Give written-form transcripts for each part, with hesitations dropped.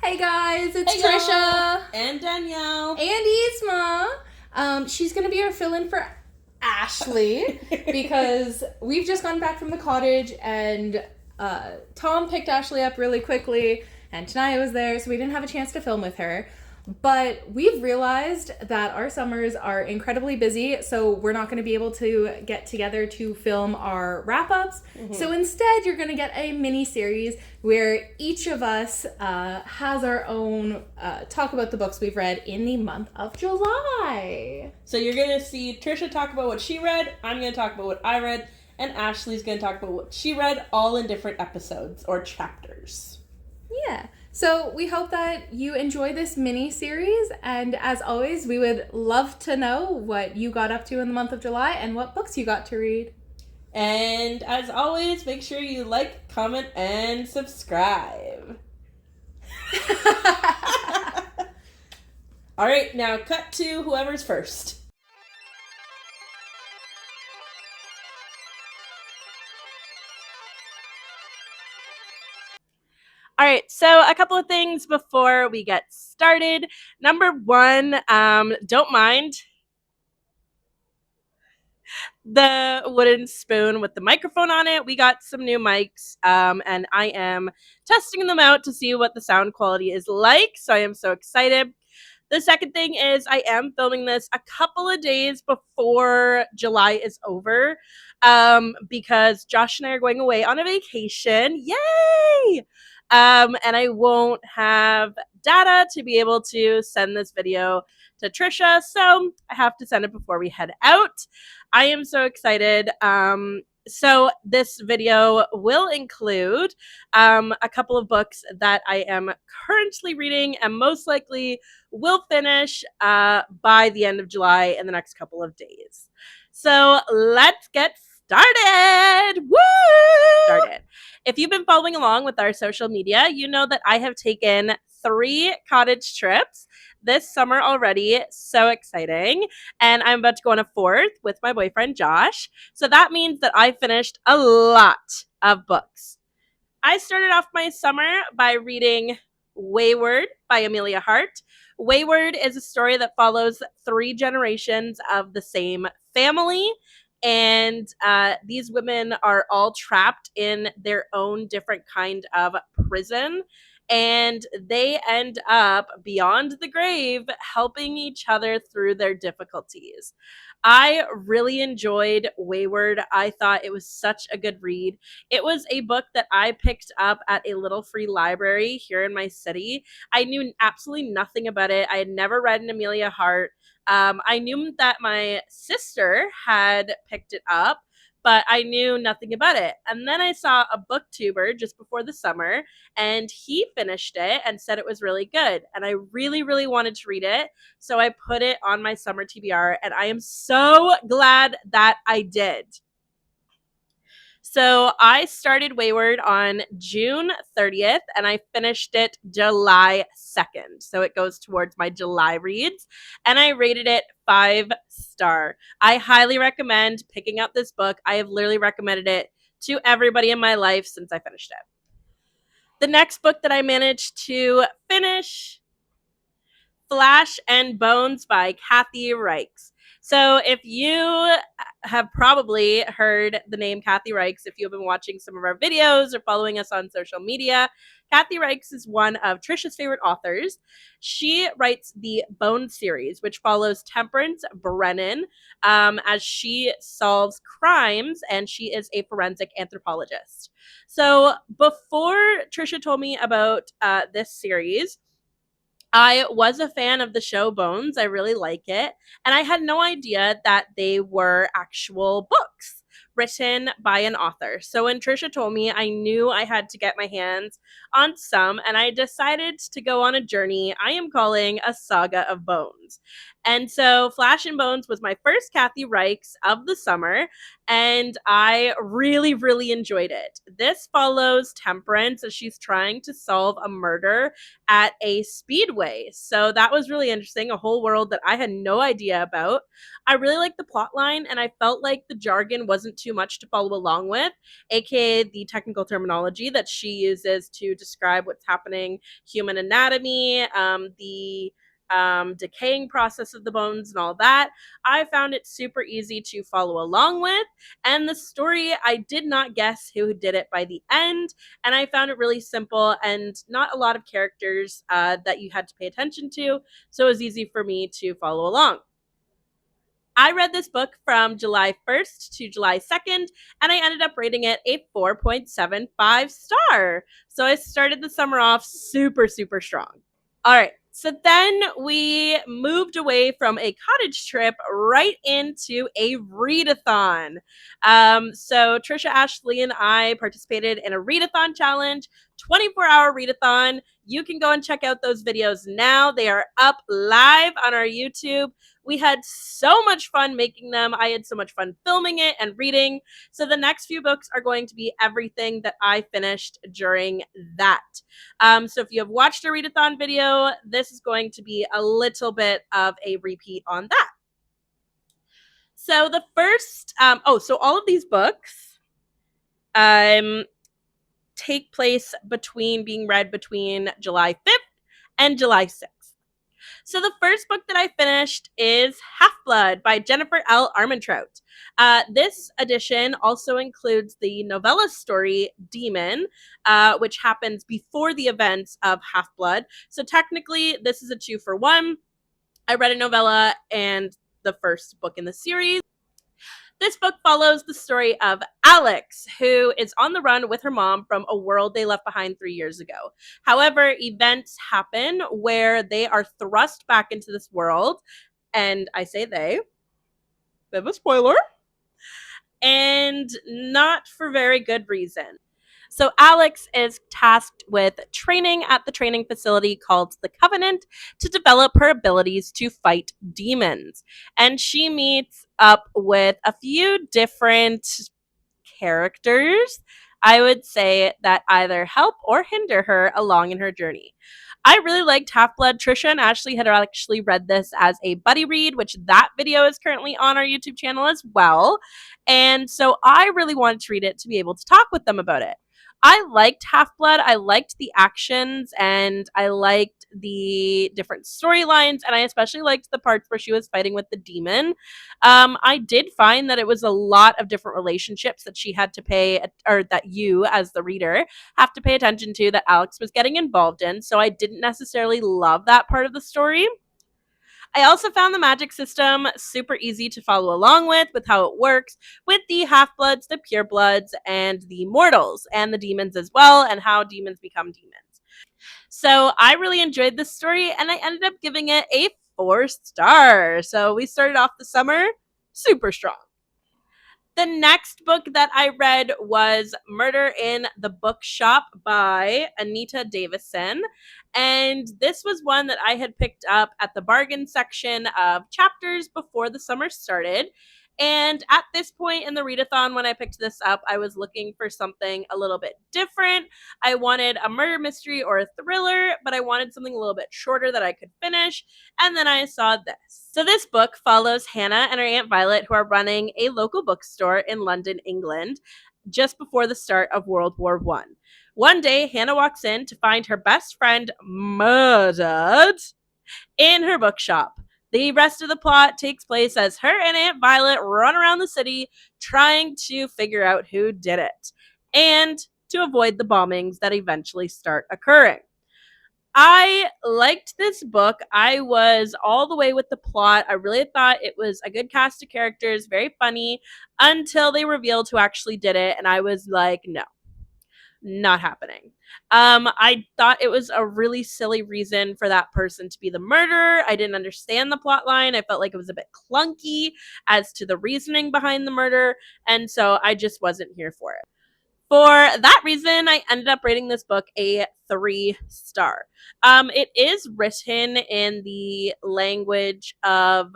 Hey guys, it's Hey Trisha y'all. And Danielle. and Yzma. She's gonna be our fill-in for Ashley because we've just gone back from the cottage and Tom picked Ashley up really quickly and Tanaya was there, so we didn't have a chance to film with her. But we've realized that our summers are incredibly busy, so we're not going to be able to get together to film our wrap-ups. Mm-hmm. So instead, you're going to get a mini-series where each of us has our own talk about the books we've read in the month of July. So you're going to see Trisha talk about what she read, I'm going to talk about what I read, and Ashley's going to talk about what she read, all in different episodes or chapters. Yeah. So we hope that you enjoy this mini-series, and as always, we would love to know what you got up to in the month of July and what books you got to read. And as always, make sure you like, comment, and subscribe. All right, now cut to whoever's first. All right, so a couple of things before we get started. Number one, don't mind the wooden spoon with the microphone on it. We got some new mics, and I am testing them out to see what the sound quality is like, so I am so excited. The second thing is I am filming this a couple of days before July is over, because Josh and I are going away on a vacation. Yay! And I won't have data to be able to send this video to Trisha, so I have to send it before we head out. I am so excited. So this video will include a couple of books that I am currently reading and most likely will finish by the end of July in the next couple of days. So let's get started. Woo! Started. If you've been following along with our social media, you know that I have taken 3 cottage trips this summer already. So exciting. And I'm about to go on a 4th with my boyfriend, Josh. So that means that I finished a lot of books. I started off my summer by reading Wayward by Emilia Hart. Wayward is a story that follows 3 generations of the same family. And these women are all trapped in their own different kind of prison. And they end up beyond the grave helping each other through their difficulties. I really enjoyed Wayward. I thought it was such a good read. It was a book that I picked up at a little free library here in my city. I knew absolutely nothing about it. I had never read an Emilia Hart. I knew that my sister had picked it up, but I knew nothing about it. And then I saw a booktuber just before the summer, and he finished it and said it was really good. And I really, really wanted to read it. So I put it on my summer TBR, and I am so glad that I did. So I started Wayward on June 30th, and I finished it July 2nd. So it goes towards my July reads, and I rated it 5-star. I highly recommend picking up this book. I have literally recommended it to everybody in my life since I finished it. The next book that I managed to finish, Flesh and Bones by Kathy Reichs. So if you have probably heard the name Kathy Reichs, if you've been watching some of our videos or following us on social media, Kathy Reichs is one of Trisha's favorite authors. She writes the Bone series, which follows Temperance Brynne as she solves crimes, and she is a forensic anthropologist. So before Trisha told me about this series, I was a fan of the show Bones. I really like it. And I had no idea that they were actual books written by an author. So when Trisha told me, I knew I had to get my hands on some, and I decided to go on a journey I am calling a saga of bones. And so Flash and Bones was my first Kathy Reichs of the summer, and I really, really enjoyed it. This follows Temperance as she's trying to solve a murder at a speedway. So that was really interesting, a whole world that I had no idea about. I really liked the plot line, and I felt like the jargon wasn't too much to follow along with, aka the technical terminology that she uses to describe what's happening, human anatomy, the decaying process of the bones and all that. I found it super easy to follow along with, and the story, I did not guess who did it by the end, and I found it really simple and not a lot of characters that you had to pay attention to, so it was easy for me to follow along. I read this book from July 1st to July 2nd, and I ended up rating it a 4.75 star. So I started the summer off super, super strong. All right. So then we moved away from a cottage trip right into a readathon. So Trisha, Ashley, and I participated in a readathon challenge, 24-hour readathon. You can go and check out those videos now. They are up live on our YouTube. We had so much fun making them. I had so much fun filming it and reading. So the next few books are going to be everything that I finished during that. So if you have watched a readathon video, this is going to be a little bit of a repeat on that. So the first, so all of these books take place being read between July 5th and July 6th. So the first book that I finished is Half-Blood by Jennifer L. Armentrout. This edition also includes the novella story Demon, which happens before the events of Half-Blood. So technically, this is a 2-for-1. I read a novella and the first book in the series. This book follows the story of Alex, who is on the run with her mom from a world they left behind 3 years ago. However, events happen where they are thrust back into this world, and I say they, bit of a spoiler, and not for very good reason. So Alex is tasked with training at the training facility called the Covenant to develop her abilities to fight demons. And she meets up with a few different characters, I would say, that either help or hinder her along in her journey. I really liked Half-Blood. Trisha and Ashley had actually read this as a buddy read, which that video is currently on our YouTube channel as well. And so I really wanted to read it to be able to talk with them about it. I liked Half-Blood. I liked the actions and I liked the different storylines, and I especially liked the parts where she was fighting with the demon. I did find that it was a lot of different relationships that she had to pay, or that you as the reader have to pay attention to, that Alex was getting involved in. So I didn't necessarily love that part of the story. I also found the magic system super easy to follow along with how it works with the half-bloods, the purebloods, and the mortals, and the demons as well, and how demons become demons. So I really enjoyed this story, and I ended up giving it a 4 star. So we started off the summer super strong. The next book that I read was Murder in the Bookshop by Anita Davison. And this was one that I had picked up at the bargain section of Chapters before the summer started. And at this point in the readathon, when I picked this up, I was looking for something a little bit different. I wanted a murder mystery or a thriller, but I wanted something a little bit shorter that I could finish. And then I saw this. So this book follows Hannah and her Aunt Violet, who are running a local bookstore in London, England, just before the start of World War I. One day, Hannah walks in to find her best friend murdered in her bookshop. The rest of the plot takes place as her and Aunt Violet run around the city trying to figure out who did it, and to avoid the bombings that eventually start occurring. I liked this book. I was all the way with the plot. I really thought it was a good cast of characters, very funny, until they revealed who actually did it, and I was like, no. Not happening. I thought it was a really silly reason for that person to be the murderer. I didn't understand the plot line. I felt like it was a bit clunky as to the reasoning behind the murder, and so I just wasn't here for it. For that reason, I ended up rating this book a 3-star. It is written in the language of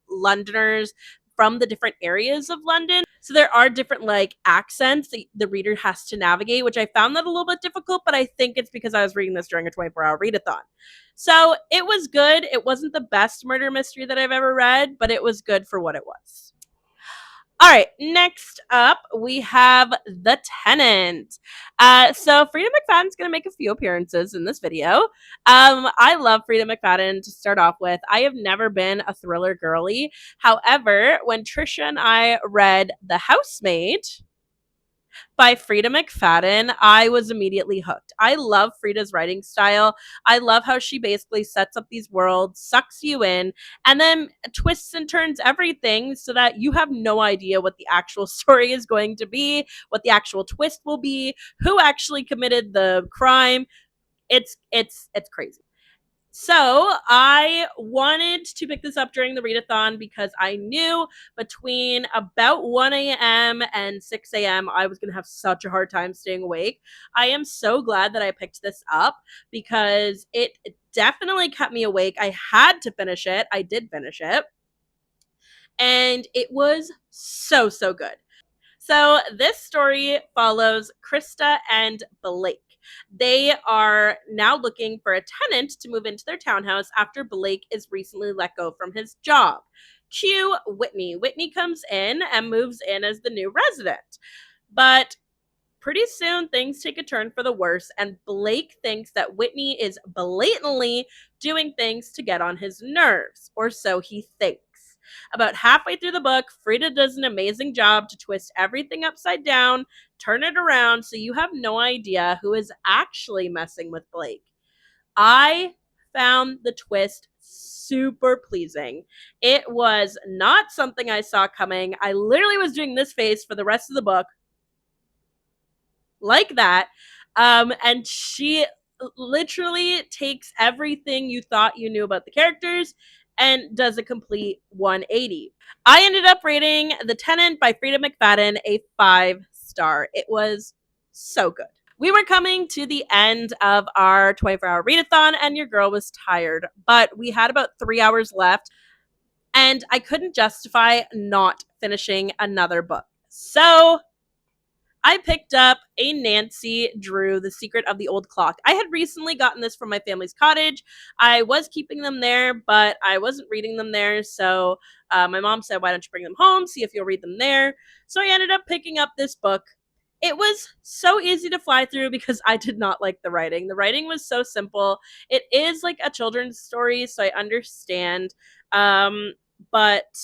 Londoners from the different areas of London. So there are different like accents that the reader has to navigate, which I found that a little bit difficult, but I think it's because I was reading this during a 24-hour readathon. So it was good. It wasn't the best murder mystery that I've ever read, but it was good for what it was. All right, next up, we have The Tenant. So Freida McFadden's going to make a few appearances in this video. I love Freida McFadden to start off with. I have never been a thriller girly. However, when Trisha and I read The Housemaid by Freida McFadden, I was immediately hooked. I love Freida's writing style. I love how she basically sets up these worlds, sucks you in, and then twists and turns everything so that you have no idea what the actual story is going to be, what the actual twist will be, who actually committed the crime. It's crazy. So I wanted to pick this up during the readathon because I knew between about 1 a.m. and 6 a.m. I was going to have such a hard time staying awake. I am so glad that I picked this up because it definitely kept me awake. I had to finish it. I did finish it. And it was so, so good. So this story follows Krista and Blake. They are now looking for a tenant to move into their townhouse after Blake is recently let go from his job. Cue Whitney. Whitney comes in and moves in as the new resident. But pretty soon things take a turn for the worse, and Blake thinks that Whitney is blatantly doing things to get on his nerves, or so he thinks. About halfway through the book, Freida does an amazing job to twist everything upside down, turn it around, so you have no idea who is actually messing with Blake. I found the twist super pleasing. It was not something I saw coming. I literally was doing this face for the rest of the book, like that. And she literally takes everything you thought you knew about the characters and does a complete 180. I ended up rating The Tenant by Freida McFadden a 5-star. It was so good. We were coming to the end of our 24-hour readathon, and your girl was tired, but we had about 3 hours left, and I couldn't justify not finishing another book. So I picked up a Nancy Drew, The Secret of the Old Clock. I had recently gotten this from my family's cottage. I was keeping them there, but I wasn't reading them there. So my mom said, why don't you bring them home, see if you'll read them there. So I ended up picking up this book. It was so easy to fly through because I did not like the writing. The writing was so simple. It is like a children's story, so I understand. But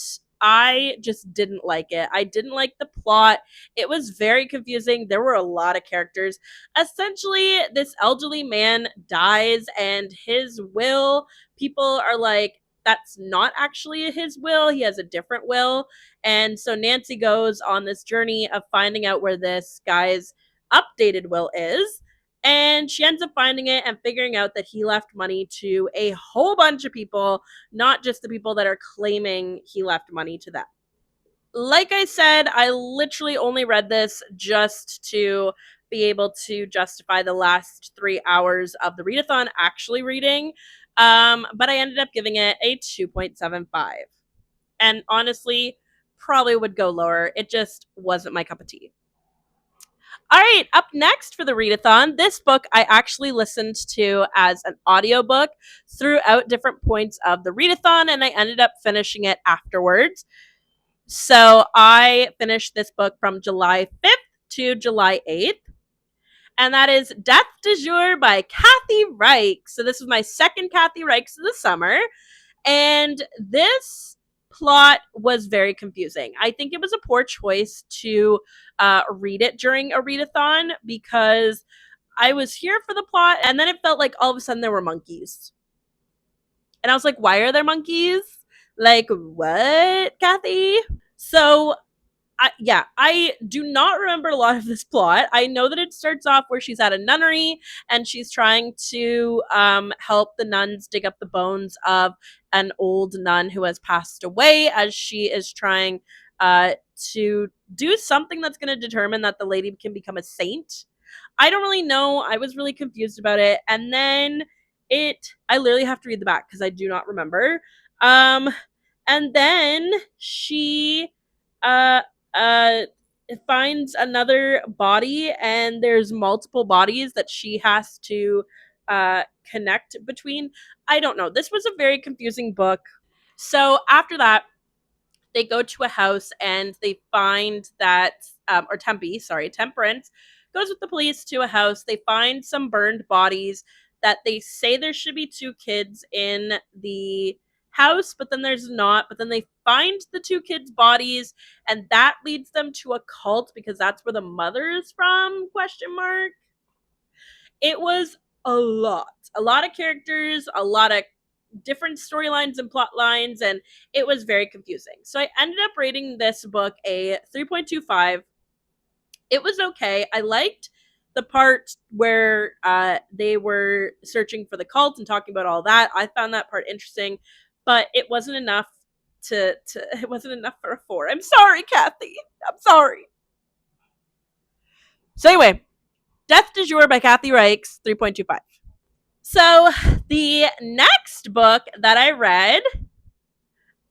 I just didn't like it. I didn't like the plot. It was very confusing. There were a lot of characters. Essentially, this elderly man dies, and his will, people are like, that's not actually his will. He has a different will. And so Nancy goes on this journey of finding out where this guy's updated will is. And she ends up finding it and figuring out that he left money to a whole bunch of people, not just the people that are claiming he left money to them. Like I said, I literally only read this just to be able to justify the last 3 hours of the readathon actually reading. But I ended up giving it a 2.75. And honestly, probably would go lower. It just wasn't my cup of tea. All right, up next for the readathon, this book I actually listened to as an audiobook throughout different points of the readathon, and I ended up finishing it afterwards. So I finished this book from July 5th to July 8th, and that is Death de Jour by Kathy Reichs. So this was my second Kathy Reichs of the summer, and this plot was very confusing. I think it was a poor choice to read it during a readathon because I was here for the plot, and then it felt like all of a sudden there were monkeys. And I was like, why are there monkeys? Like, what, Kathy? So I do not remember a lot of this plot. I know that it starts off where she's at a nunnery and she's trying to help the nuns dig up the bones of an old nun who has passed away as she is trying to do something that's going to determine that the lady can become a saint. I don't really know. I was really confused about it. And then I literally have to read the back because I do not remember. And then she uh, uh, finds another body, and there's multiple bodies that she has to connect between. I don't know. This was a very confusing book. So after that, they go to a house and they find that, Temperance goes with the police to a house. They find some burned bodies that they say there should be 2 kids in the house, but then there's not. But then they find the 2 kids' bodies, and that leads them to a cult because that's where the mother is from, question mark. It was a lot of characters, a lot of different storylines and plot lines, and it was very confusing. So I ended up rating this book a 3.25. It was okay. I liked the part where they were searching for the cult and talking about all that. I found that part interesting, but it wasn't enough it wasn't enough for a 4. I'm sorry, Kathy. I'm sorry. So anyway, Death de Jour by Kathy Reichs, 3.25. So the next book that I read,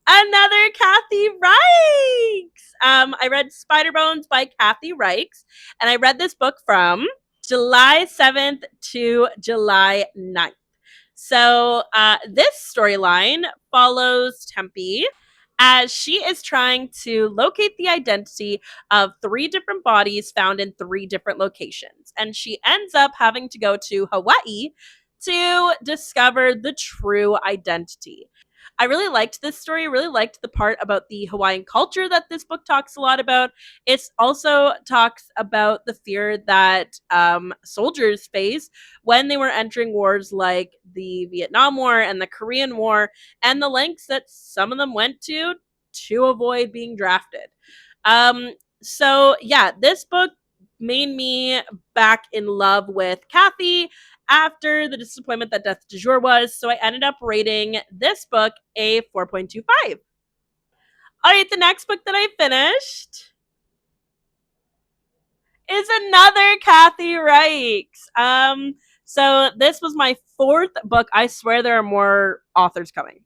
another Kathy Reichs. I read Spider Bones by Kathy Reichs, and I read this book from July 7th to July 9th. So this storyline follows Tempe as she is trying to locate the identity of 3 different bodies found in 3 different locations. And she ends up having to go to Hawaii to discover the true identity. I really liked this story. Really liked the part about the Hawaiian culture that this book talks a lot about. It also talks about the fear that soldiers face when they were entering wars like the Vietnam War and the Korean War, and the lengths that some of them went to avoid being drafted. So yeah, this book made me back in love with Kathy after the disappointment that Death de Jour was. So I ended up rating this book a 4.25. All right, the next book that I finished is another Kathy Reichs. So this was my 4th book. I swear there are more authors coming.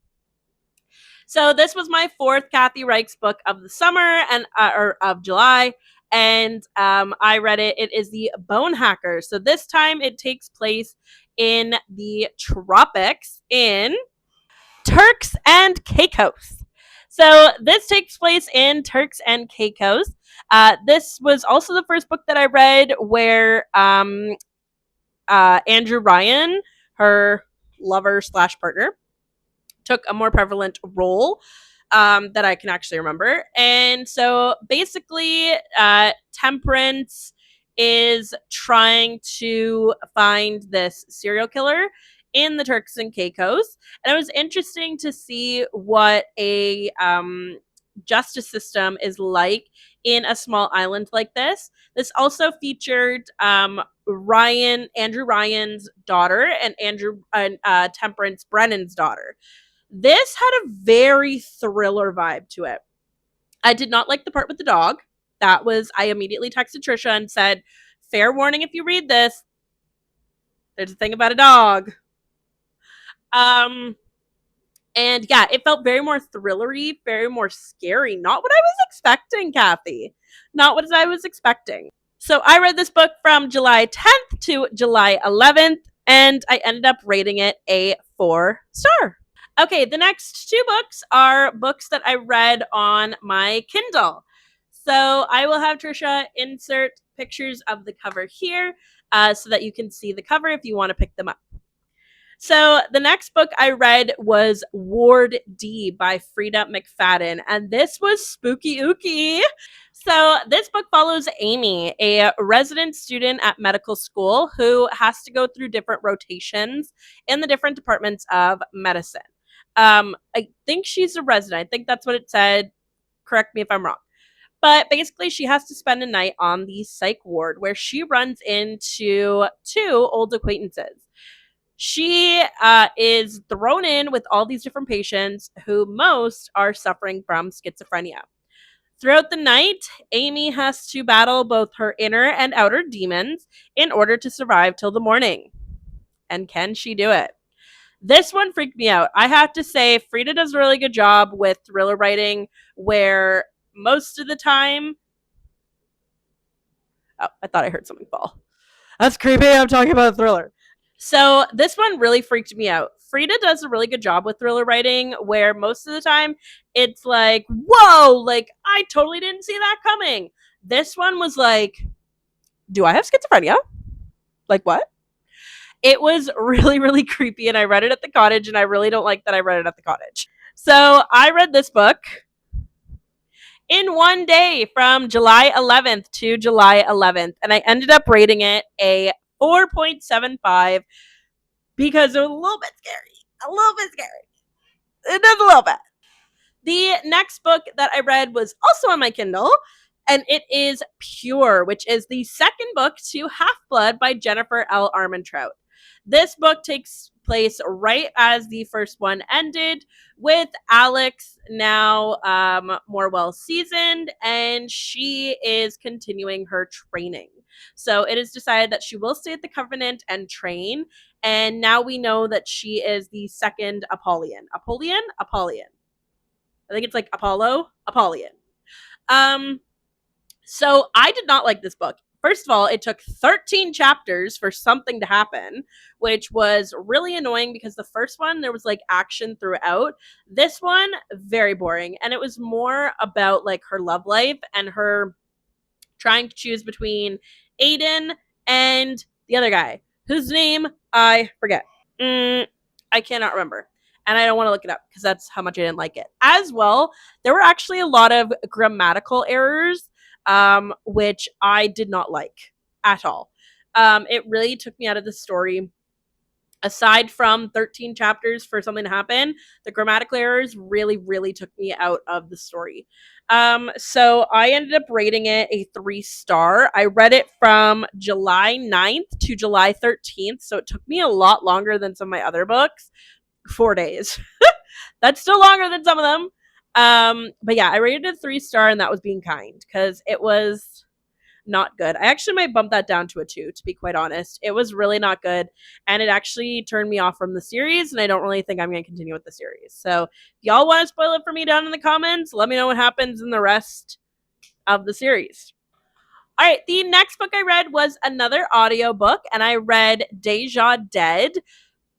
So this was my 4th Kathy Reichs book of the summer and or of July. And I read it. It is The Bone Hacker. So this time it takes place in the tropics in Turks and Caicos. So this takes place in Turks and Caicos. This was also the first book that I read where Andrew Ryan, her lover / partner, took a more prevalent role that I can actually remember. And so basically, Temperance is trying to find this serial killer in the Turks and Caicos. And it was interesting to see what a justice system is like in a small island like this. This also featured Andrew Ryan's daughter and Temperance Brennan's daughter. This had a very thriller vibe to it. I did not like the part with the dog. I immediately texted Trisha and said, fair warning if you read this, there's a thing about a dog. And yeah, it felt very more thrillery, very more scary. Not what I was expecting, Kathy. Not what I was expecting. So I read this book from July 10th to July 11th, and I ended up rating it a 4-star. Okay, the next 2 books are books that I read on my Kindle. So I will have Trisha insert pictures of the cover here so that you can see the cover if you want to pick them up. So the next book I read was Ward D by Freida McFadden, and this was spooky ooky. So this book follows Amy, a resident student at medical school who has to go through different rotations in the different departments of medicine. I think she's a resident. I think that's what it said. Correct me if I'm wrong. But basically, she has to spend a night on the psych ward where she runs into 2 old acquaintances. She is thrown in with all these different patients who most are suffering from schizophrenia. Throughout the night, Amy has to battle both her inner and outer demons in order to survive till the morning. And can she do it? This one freaked me out. I have to say, Freida does a really good job with thriller writing where most of the time... Oh, I thought I heard something fall. That's creepy. I'm talking about a thriller. So this one really freaked me out. Freida does a really good job with thriller writing where most of the time it's like, whoa, like I totally didn't see that coming. This one was like, do I have schizophrenia? Like what? It was really, really creepy, and I read it at the cottage, and I really don't like that I read it at the cottage. So I read this book in one day from July 11th to July 11th, and I ended up rating it a 4.75 because it was a little bit scary. A little bit scary. Just a little bit. The next book that I read was also on my Kindle, and it is Pure, which is the second book to Half-Blood by Jennifer L. Armentrout. This book takes place right as the first one ended, with Alex now more well-seasoned, and she is continuing her training. So it is decided that she will stay at the Covenant and train, and now we know that she is the second Apollyon. Apollyon? I think it's like Apollyon. So I did not like this book. First of all, it took 13 chapters for something to happen, which was really annoying because the first one, there was like action throughout. This one, very boring. And it was more about like her love life and her trying to choose between Aiden and the other guy, whose name I forget. I cannot remember. And I don't want to look it up because that's how much I didn't like it. As well, there were actually a lot of grammatical errors, which I did not like at all. It really took me out of the story. Aside from 13 chapters for something to happen, the grammatical errors really, really took me out of the story. So I ended up rating it a 3-star. I read it from July 9th to July 13th, so it took me a lot longer than some of my other books. 4 days. That's still longer than some of them. But yeah, I rated it a 3-star, and that was being kind because it was not good. I actually might bump that down to a 2, to be quite honest. It was really not good, and it actually turned me off from the series, and I don't really think I'm going to continue with the series. So if y'all want to spoil it for me down in the comments, let me know what happens in the rest of the series. All right, the next book I read was another audiobook, and I read Déjà Dead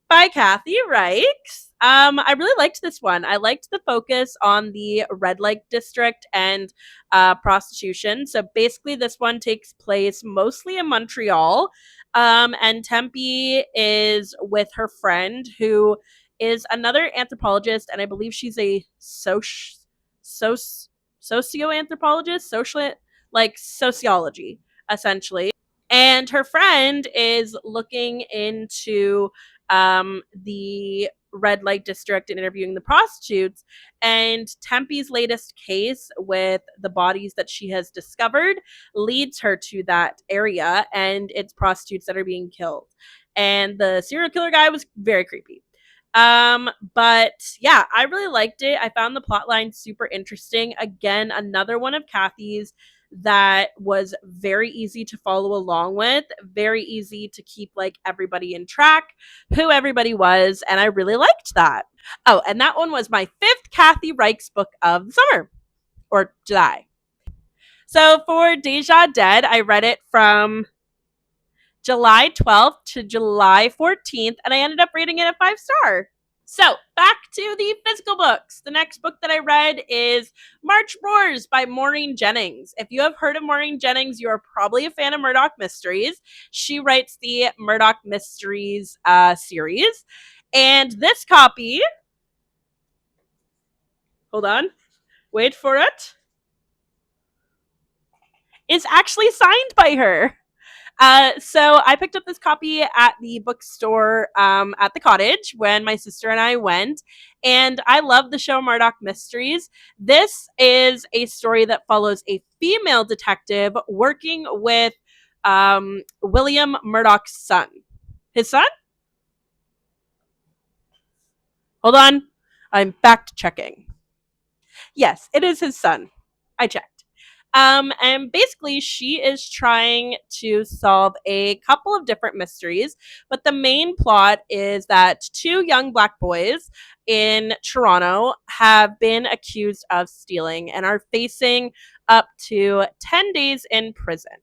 by Kathy Reichs. I really liked this one. I liked the focus on the red light district and prostitution. So basically, this one takes place mostly in Montreal, and Tempe is with her friend who is another anthropologist, and I believe she's a socioanthropologist, like sociology, essentially. And her friend is looking into the red light district and interviewing the prostitutes. And Tempe's latest case with the bodies that she has discovered leads her to that area, and it's prostitutes that are being killed. And the serial killer guy was very creepy. But yeah, I really liked it. I found the plotline super interesting. Again, another one of Kathy's that was very easy to follow along with, very easy to keep like everybody in track, who everybody was, and I really liked that. Oh, and that one was my 5th Kathy Reichs book of the summer, or July. So for Déjà Dead, I read it from July 12th to July 14th, and I ended up rating it a 5-star. So, back to the physical books. The next book that I read is March Roars by Maureen Jennings. If you have heard of Maureen Jennings, you are probably a fan of Murdoch Mysteries. She writes the Murdoch Mysteries series. And this copy, hold on, wait for it, is actually signed by her. So I picked up this copy at the bookstore at the cottage when my sister and I went, and I love the show Murdoch Mysteries. This is a story that follows a female detective working with William Murdoch's son. His son? Hold on. I'm fact checking. Yes, it is his son. I checked. And basically, she is trying to solve a couple of different mysteries. But the main plot is that two young Black boys in Toronto have been accused of stealing and are facing up to 10 days in prison.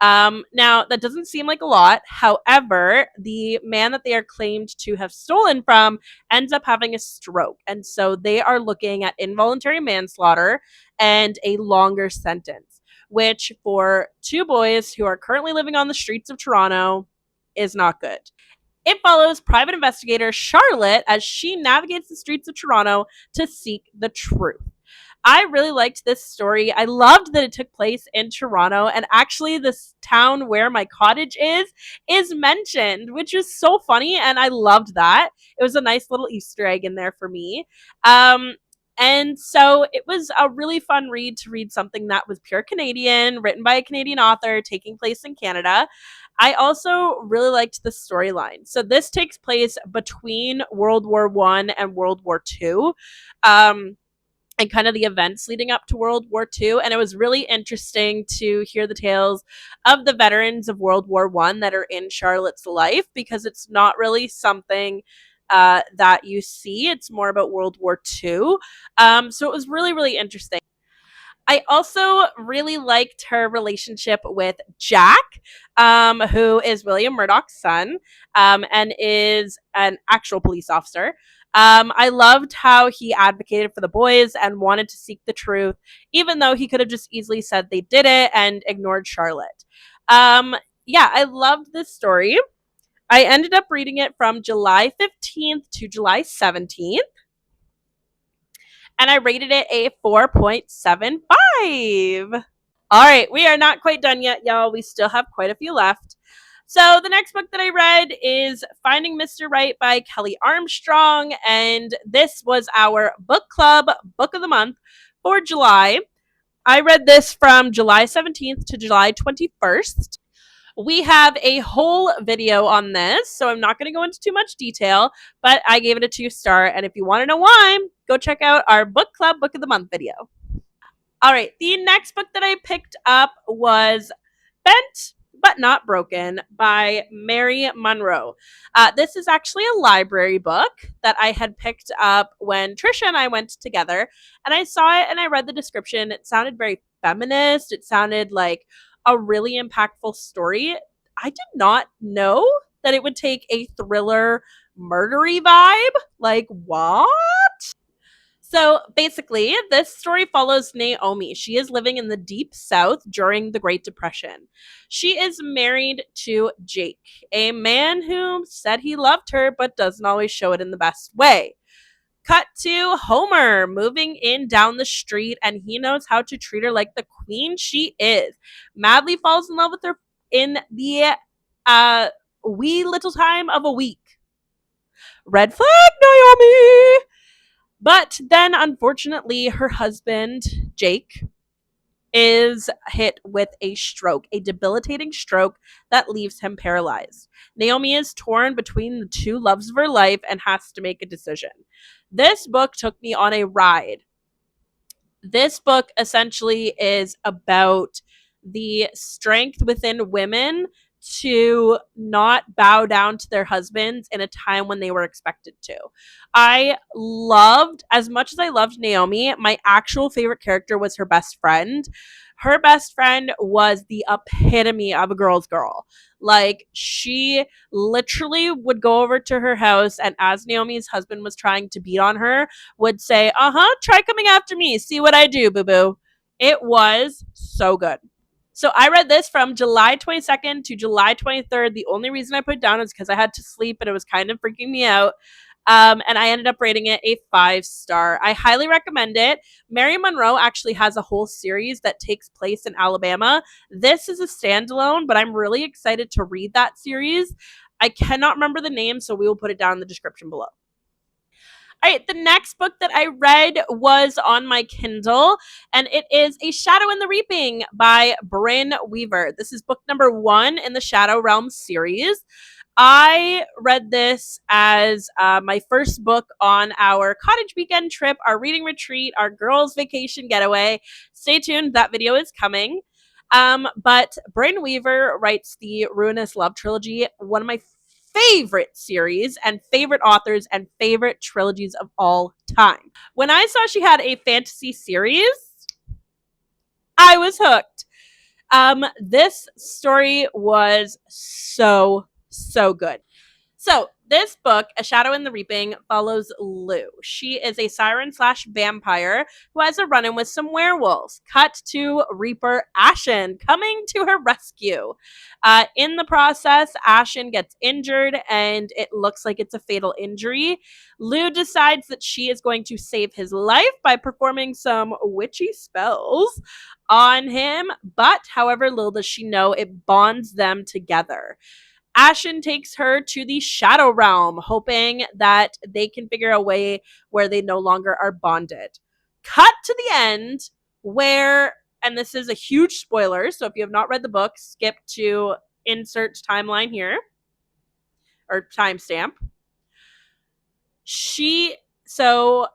Now, that doesn't seem like a lot. However, the man that they are claimed to have stolen from ends up having a stroke. And so they are looking at involuntary manslaughter and a longer sentence, which for two boys who are currently living on the streets of Toronto is not good. It follows private investigator Charlotte as she navigates the streets of Toronto to seek the truth. I really liked this story. I loved that it took place in Toronto, and actually this town where my cottage is mentioned, which is so funny, and I loved that. It was a nice little Easter egg in there for me. And so it was a really fun read to read something that was pure Canadian, written by a Canadian author, taking place in Canada. I also really liked the storyline. So this takes place between World War I and World War II. And kind of the events leading up to World War II. And it was really interesting to hear the tales of the veterans of World War I that are in Charlotte's life, because it's not really something that you see. It's more about World War II. So it was really, really interesting. I also really liked her relationship with Jack, who is William Murdoch's son, and is an actual police officer. I loved how he advocated for the boys and wanted to seek the truth, even though he could have just easily said they did it and ignored Charlotte. Yeah, I loved this story. I ended up reading it from July 15th to July 17th. And I rated it a 4.75. All right, we are not quite done yet, y'all. We still have quite a few left. So the next book that I read is Finding Mr. Right by Kelley Armstrong, and this was our book club book of the month for July. I read this from July 17th to July 21st. We have a whole video on this, so I'm not going to go into too much detail, but I gave it a 2-star, and if you want to know why, go check out our book club book of the month video. All right, the next book that I picked up was Bent But Not Broken by Mary Monroe. This is actually a library book that I had picked up when Trisha and I went together, and I saw it and I read the description. It sounded very feminist. It sounded like a really impactful story. I did not know that it would take a thriller murdery vibe. Like, what? So basically, this story follows Naomi. She is living in the Deep South during the Great Depression. She is married to Jake, a man who said he loved her but doesn't always show it in the best way. Cut to Homer moving in down the street, and he knows how to treat her like the queen she is. Madly falls in love with her in the wee little time of a week. Red flag, Naomi! But then, unfortunately, her husband, Jake, is hit with a stroke, a debilitating stroke that leaves him paralyzed. Naomi is torn between the two loves of her life and has to make a decision. This book took me on a ride. This book essentially is about the strength within women to not bow down to their husbands in a time when they were expected to. As much as I loved Naomi, my actual favorite character was her best friend. Her best friend was the epitome of a girl's girl. Like, she literally would go over to her house, and as Naomi's husband was trying to beat on her, would say, try coming after me. See what I do, boo-boo. It was so good. So I read this from July 22nd to July 23rd. The only reason I put it down is because I had to sleep and it was kind of freaking me out. And I ended up rating it a 5-star. I highly recommend it. Mary Monroe actually has a whole series that takes place in Alabama. This is a standalone, but I'm really excited to read that series. I cannot remember the name, so we will put it down in the description below. All right, the next book that I read was on my Kindle, and it is A Shadow in the Reaping by Brynne Weaver. This is book number 1 in the Shadow Realm series. I read this as my first book on our cottage weekend trip, our reading retreat, our girls' vacation getaway. Stay tuned, that video is coming. But Brynne Weaver writes the Ruinous Love Trilogy, one of my favorite series and favorite authors and favorite trilogies of all time. When I saw she had a fantasy series, I was hooked. This story was so good. So this book, A Shadow in the Reaping, follows Lou. She is a siren/vampire who has a run-in with some werewolves. Cut to Reaper Ashen coming to her rescue. In the process, Ashen gets injured and it looks like it's a fatal injury. Lou decides that she is going to save his life by performing some witchy spells on him, but however little does she know, it bonds them together. Ashen takes her to the Shadow Realm, hoping that they can figure a way where they no longer are bonded. Cut to the end where, and this is a huge spoiler, so if you have not read the book, skip to insert timeline here, or timestamp. So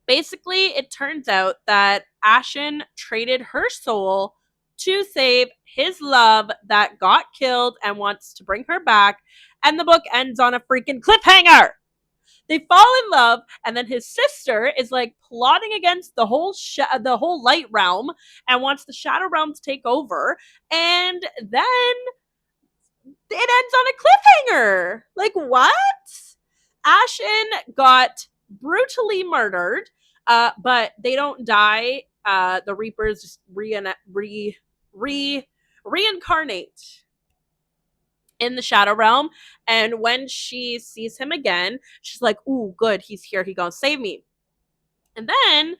basically, it turns out that Ashen traded her soul to save his love that got killed and wants to bring her back. And the book ends on a freaking cliffhanger. They fall in love, and then his sister is like plotting against the whole light realm and wants the shadow realm to take over. And then it ends on a cliffhanger. Like, what? Ashen got brutally murdered, but they don't die. The Reapers just reincarnate in the Shadow Realm, and when she sees him again, she's like, ooh, good, he's here, he gonna save me. And then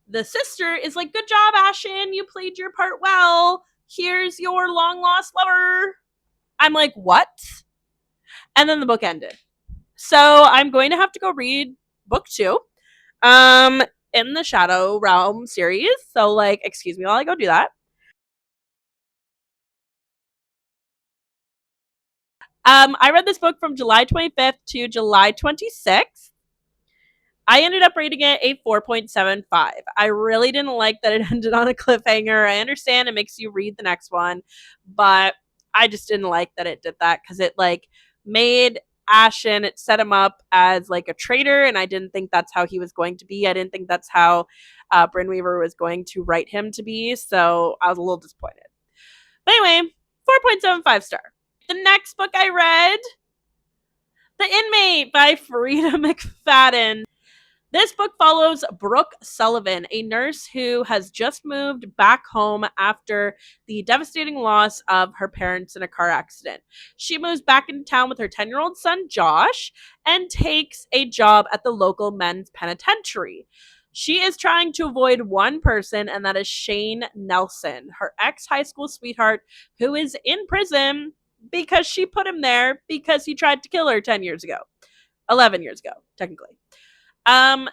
the sister is like, good job, Ashen, you played your part well, here's your long lost lover. I'm like, what? And then the book ended. So I'm going to have to go read book 2 in the Shadow Realm series. So, like, excuse me while I go do that. I read this book from July 25th to July 26th. I ended up rating it a 4.75. I really didn't like that it ended on a cliffhanger. I understand it makes you read the next one, but I just didn't like that it did that because it, like, made Ashen, it set him up as, like, a traitor, and I didn't think that's how he was going to be. I didn't think that's how Brynne Weaver was going to write him to be, so I was a little disappointed. But anyway, 4.75 star. The next book I read, The Inmate by Freida McFadden. This book follows Brooke Sullivan, a nurse who has just moved back home after the devastating loss of her parents in a car accident. She moves back into town with her 10-year-old son, Josh, and takes a job at the local men's penitentiary. She is trying to avoid one person, and that is Shane Nelson, her ex-high school sweetheart, who is in prison because she put him there because he tried to kill her 11 years ago, technically.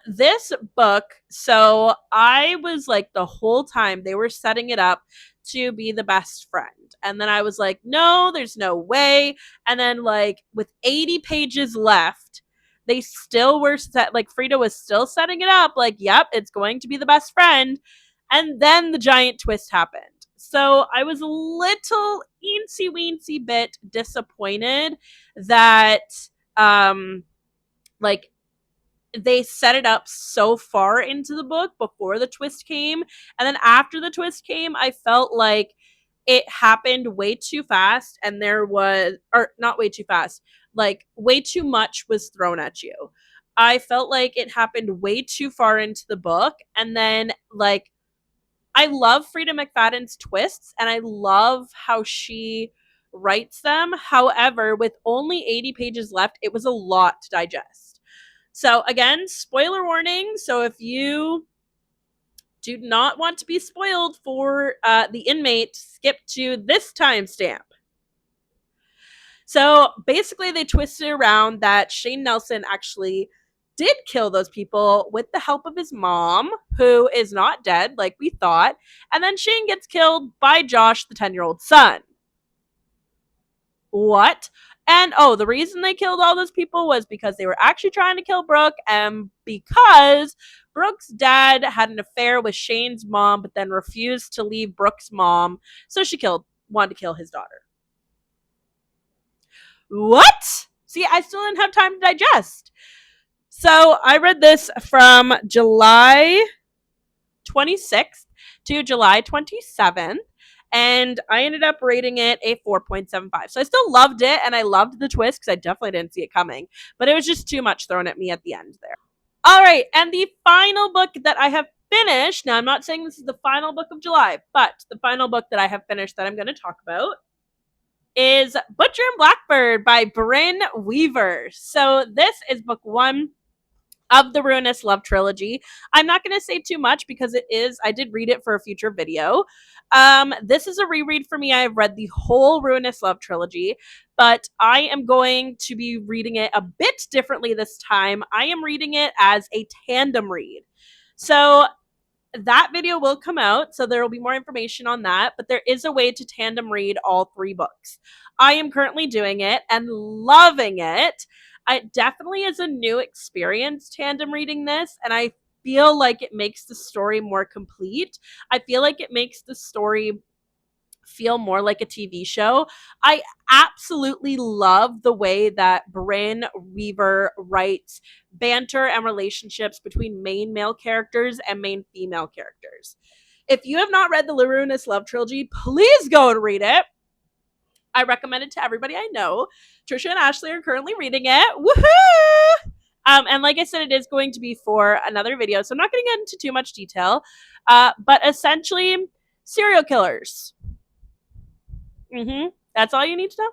This book, so I was like, the whole time they were setting it up to be the best friend. And then I was like, no, there's no way. And then, like, with 80 pages left, they still were set, like, Freida was still setting it up, like, yep, it's going to be the best friend. And then the giant twist happened. So I was a little eensy-weensy bit disappointed that, like, they set it up so far into the book before the twist came. And then after the twist came, I felt like it happened way too fast, and not way too fast, like, way too much was thrown at you. I felt like it happened way too far into the book. And then, like, I love Freida McFadden's twists, and I love how she writes them. However, with only 80 pages left, it was a lot to digest. So again, spoiler warning. So if you do not want to be spoiled for The Inmate, skip to this timestamp. So basically they twisted around that Shane Nelson actually did kill those people with the help of his mom, who is not dead like we thought. And then Shane gets killed by Josh, the 10-year-old son. What? And the reason they killed all those people was because they were actually trying to kill Brooke, and because Brooke's dad had an affair with Shane's mom, but then refused to leave Brooke's mom, so she wanted to kill his daughter. What? See, I still didn't have time to digest. So I read this from July 26th to July 27th. And I ended up rating it a 4.75. So I still loved it, and I loved the twist because I definitely didn't see it coming. But it was just too much thrown at me at the end there. All right, and the final book that I have finished, now I'm not saying this is the final book of July, but the final book that I have finished that I'm going to talk about is Butcher and Blackbird by Brynne Weaver. So this is book 1 of the Ruinous Love trilogy. I'm not going to say too much because I did read it for a future video. This is a reread for me. I've read the whole Ruinous Love trilogy, but I am going to be reading it a bit differently this time. I am reading it as a tandem read. So that video will come out, so there will be more information on that, but there is a way to tandem read all 3 books. I am currently doing it and loving it. It definitely is a new experience tandem reading this, and I feel like it makes the story more complete. I feel like it makes the story feel more like a TV show. I absolutely love the way that Brynne Weaver writes banter and relationships between main male characters and main female characters. If you have not read the Ruinous Love trilogy, please go and read it. I recommend it to everybody I know. Trisha and Ashley are currently reading it. Woohoo! And like I said, it is going to be for another video, so I'm not going to get into too much detail. But essentially, serial killers. That's all you need to know.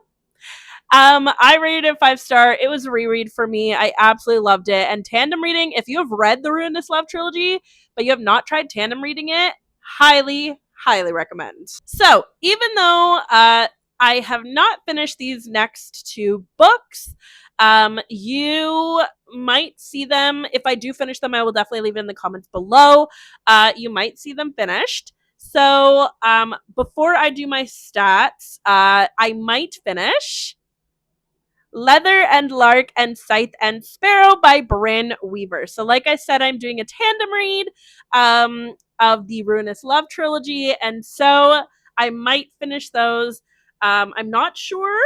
I rated it 5-star. It was a reread for me. I absolutely loved it. And tandem reading, if you have read the Ruinous Love trilogy, but you have not tried tandem reading it, highly, highly recommend. So, even though I have not finished these next 2 books, you might see them. If I do finish them, I will definitely leave it in the comments below. You might see them finished. So before I do my stats, I might finish Leather and Lark and Scythe and Sparrow by Brynne Weaver. So like I said, I'm doing a tandem read of the Ruinous Love trilogy, and so I might finish those. I'm not sure.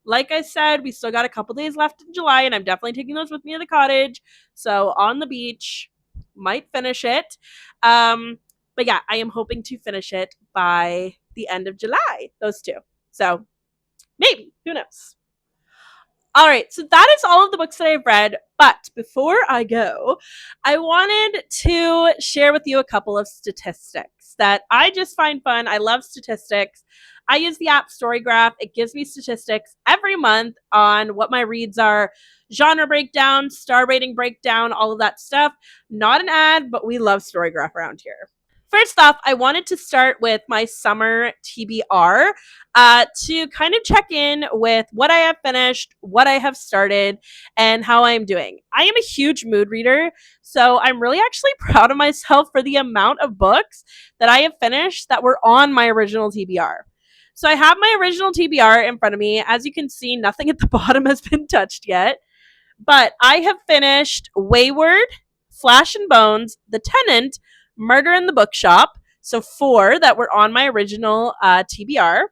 Like I said, we still got a couple days left in July, and I'm definitely taking those with me to the cottage. So on the beach, might finish it. But yeah, I am hoping to finish it by the end of July, those 2. So maybe, who knows? All right, so that is all of the books that I've read. But before I go, I wanted to share with you a couple of statistics that I just find fun. I love statistics. I use the app Storygraph. It gives me statistics every month on what my reads are, genre breakdown, star rating breakdown, all of that stuff. Not an ad, but we love Storygraph around here. First off, I wanted to start with my summer TBR to kind of check in with what I have finished, what I have started, and how I'm doing. I am a huge mood reader, so I'm really actually proud of myself for the amount of books that I have finished that were on my original TBR. So I have my original TBR in front of me. As you can see, nothing at the bottom has been touched yet, but I have finished Wayward, Flesh and Bones, The Tenant, Murder in the Bookshop, so 4 that were on my original TBR.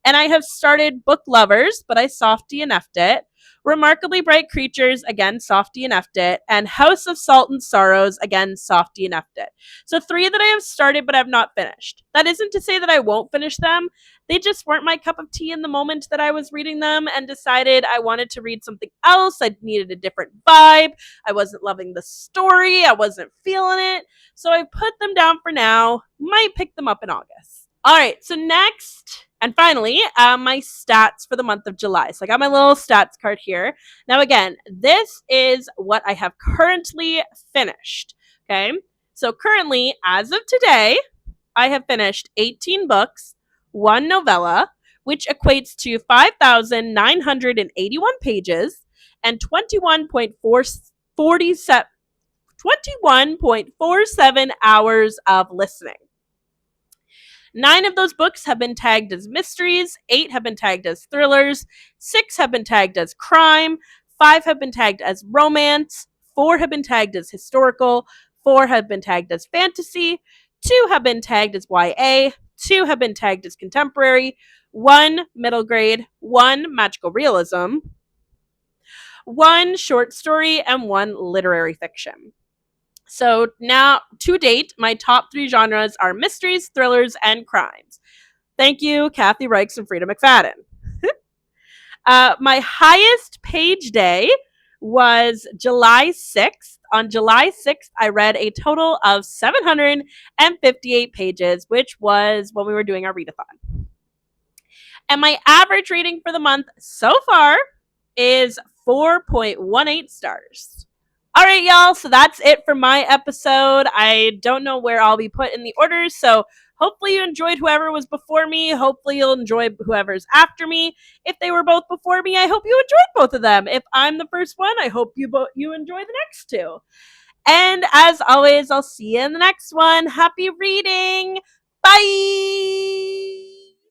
And I have started Book Lovers, but I soft DNF'd it. Remarkably Bright Creatures, again, soft DNF'd it. And House of Salt and Sorrows, again, soft DNF'd it. So 3 that I have started but have not finished. That isn't to say that I won't finish them. They just weren't my cup of tea in the moment that I was reading them, and decided I wanted to read something else. I needed a different vibe. I wasn't loving the story. I wasn't feeling it. So I put them down for now. Might pick them up in August. All right, so next and finally, my stats for the month of July. So I got my little stats card here. Now again, this is what I have currently finished. Okay, so currently, as of today, I have finished 18 books, 1 novella, which equates to 5,981 pages and 21.47 hours of listening. 9 of those books have been tagged as mysteries, 8 have been tagged as thrillers, 6 have been tagged as crime, 5 have been tagged as romance, 4 have been tagged as historical, 4 have been tagged as fantasy, 2 have been tagged as YA, 2 have been tagged as contemporary, 1 middle grade, 1 magical realism, 1 short story, and 1 literary fiction. So now, to date, my top 3 genres are mysteries, thrillers, and crimes. Thank you, Kathy Reichs and Freida McFadden. My highest page day was July 6th. On July 6th, I read a total of 758 pages, which was when we were doing our readathon. And my average rating for the month so far is 4.18 stars. All right, y'all, so that's it for my episode. I don't know where I'll be put in the orders, so hopefully you enjoyed whoever was before me. Hopefully you'll enjoy whoever's after me. If they were both before me, I hope you enjoyed both of them. If I'm the first one, I hope you enjoy the next two. And as always, I'll see you in the next one. Happy reading. Bye!